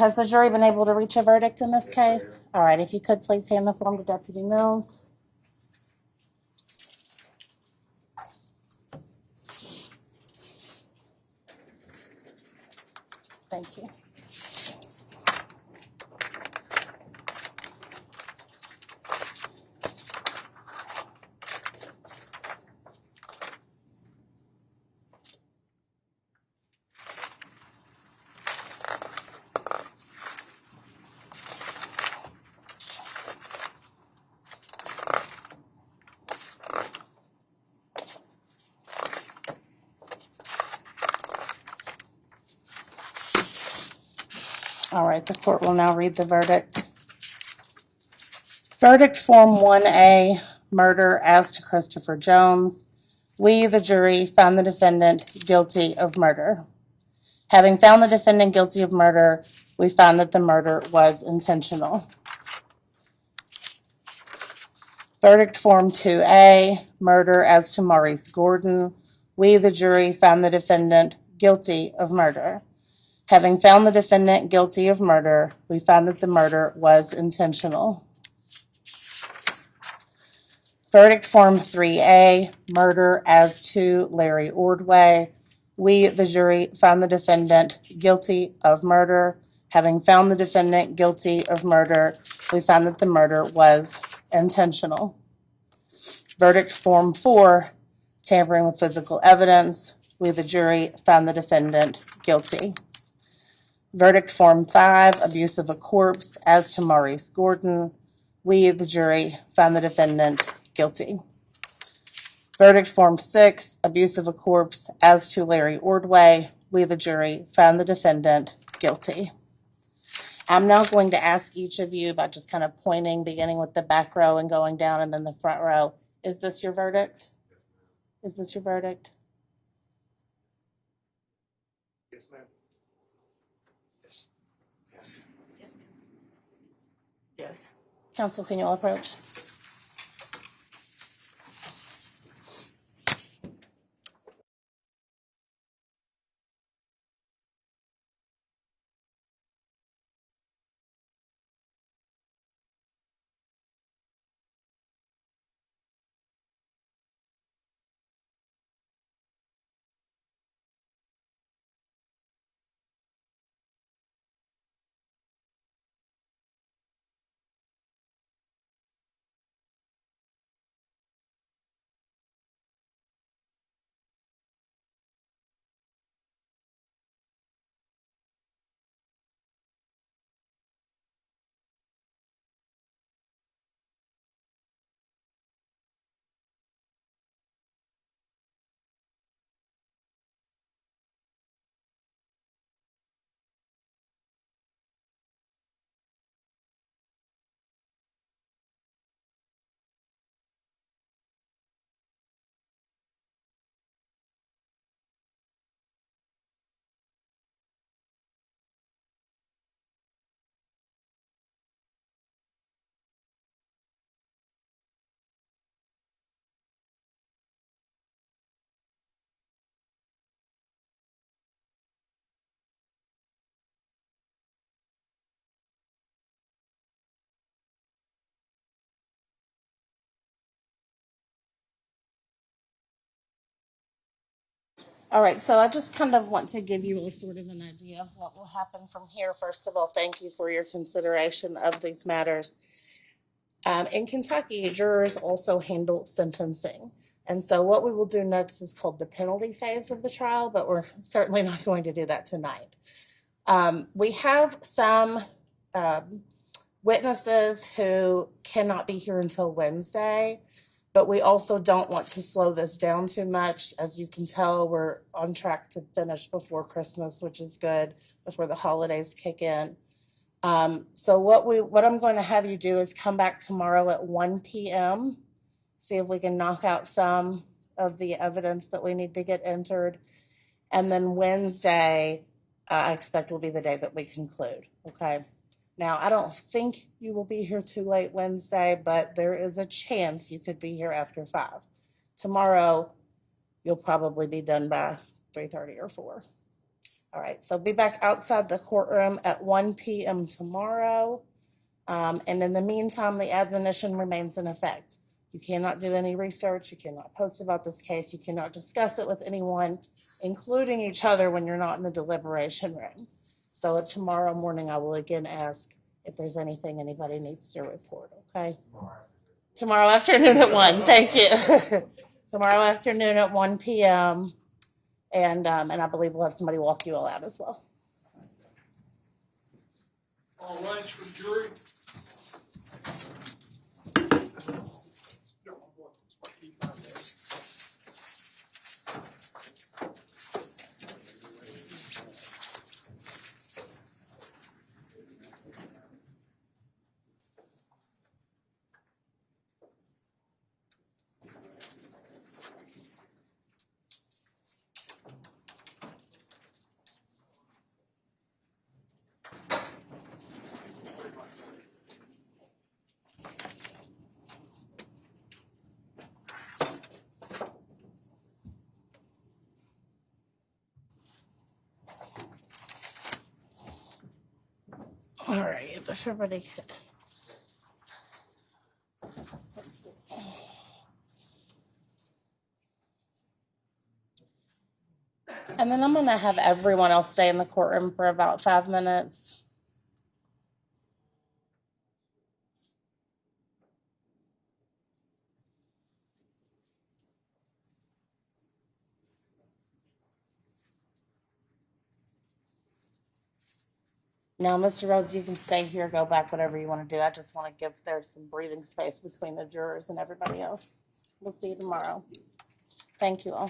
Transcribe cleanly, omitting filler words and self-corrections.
has the jury been able to reach a verdict in this case? All right, if you could please hand the form to Deputy Mills. Thank you. All right, the court will now read the verdict. Verdict Form 1A, murder as to Christopher Jones. We, the jury, found the defendant guilty of murder. Having found the defendant guilty of murder, we found that the murder was intentional. Verdict Form 2A, murder as to Maurice Gordon. We, the jury, found the defendant guilty of murder. Having found the defendant guilty of murder, we found that the murder was intentional. Verdict Form 3A, murder as to Larry Ordway. We, the jury, found the defendant guilty of murder. Having found the defendant guilty of murder, we found that the murder was intentional. Verdict Form 4, tampering with physical evidence. We, the jury, found the defendant guilty. Verdict Form 5, abuse of a corpse as to Maurice Gordon. We, the jury, found the defendant guilty. Verdict Form 6, abuse of a corpse as to Larry Ordway. We, the jury, found the defendant guilty. I'm now going to ask each of you by just kind of pointing, beginning with the back row and going down and then the front row. Is this your verdict? Is this your verdict? Yes, ma'am. Yes. Yes. Yes, ma'am. Yes. Counsel, can you all approach? All right, so I just kind of want to give you a sort of an idea of what will happen from here. First of all, thank you for your consideration of these matters. In Kentucky, jurors also handle sentencing. And so what we will do next is called the penalty phase of the trial, but we're certainly not going to do that tonight. We have some witnesses who cannot be here until Wednesday. But we also don't want to slow this down too much. As you can tell, we're on track to finish before Christmas, which is good, before the holidays kick in. So what I'm going to have you do is come back tomorrow at 1 p.m., see if we can knock out some of the evidence that we need to get entered. And then Wednesday, I expect will be the day that we conclude, okay? Now, I don't think you will be here too late Wednesday, but there is a chance you could be here after 5. Tomorrow, you'll probably be done by 3:30 or 4. All right, so be back outside the courtroom at 1 p.m. tomorrow. And in the meantime, the admonition remains in effect. You cannot do any research. You cannot post about this case. You cannot discuss it with anyone, including each other, when you're not in the deliberation room. So tomorrow morning, I will again ask if there's anything anybody needs to report, okay? Tomorrow afternoon at 1, thank you. Tomorrow afternoon at 1 p.m. And I believe we'll have somebody walk you all out as well. All rise for the jury. All right, if everybody could. Let's see. And then I'm going to have everyone else stay in the courtroom for about 5 minutes. Now, Mr. Rhodes, you can stay here, go back, whatever you want to do. I just want to give there some breathing space between the jurors and everybody else. We'll see you tomorrow. Thank you all.